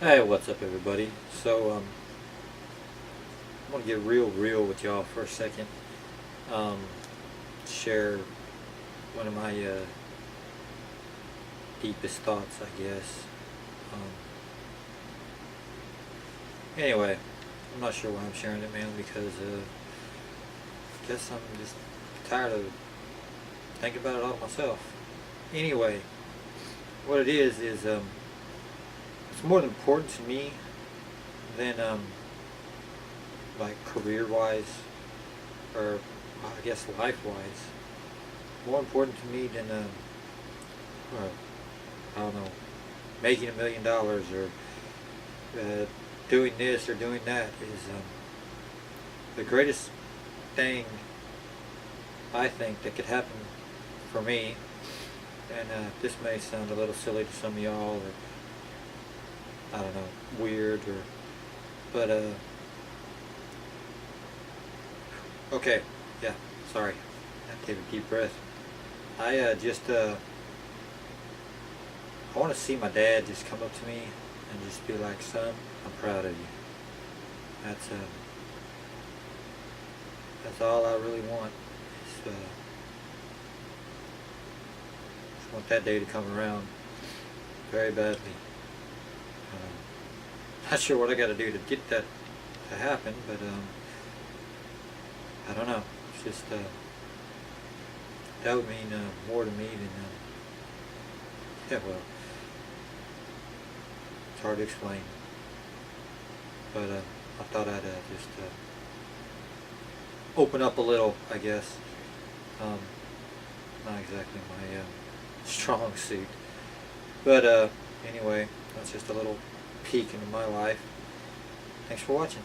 Hey, what's up, everybody? I'm gonna get real with y'all for a second. Um, Share one of my deepest thoughts, I guess. Um, anyway, I'm not sure why I'm sharing it, man, because I guess I'm just tired of thinking about it all myself. Anyway, what it is it's more important to me than like career-wise or I guess life-wise. More important to me than uh, I don't know, making $1 million or uh, doing this or doing that is the greatest thing I think that could happen for me. And this may sound a little silly to some of y'all, or I don't know, weird, or but okay, yeah, sorry, I take a deep breath. I I want to see my dad just come up to me and just be like, "Son, I'm proud of you." That's uh, that's all I really want. Just want that day to come around very badly. Not sure what I got to do to get that to happen, but I don't know. It's just that would mean more to me than yeah. Well, it's hard to explain, but I thought I'd just open up a little, I guess. Um, Not exactly my strong suit. But anyway, that's just a little peek into my life. Thanks for watching.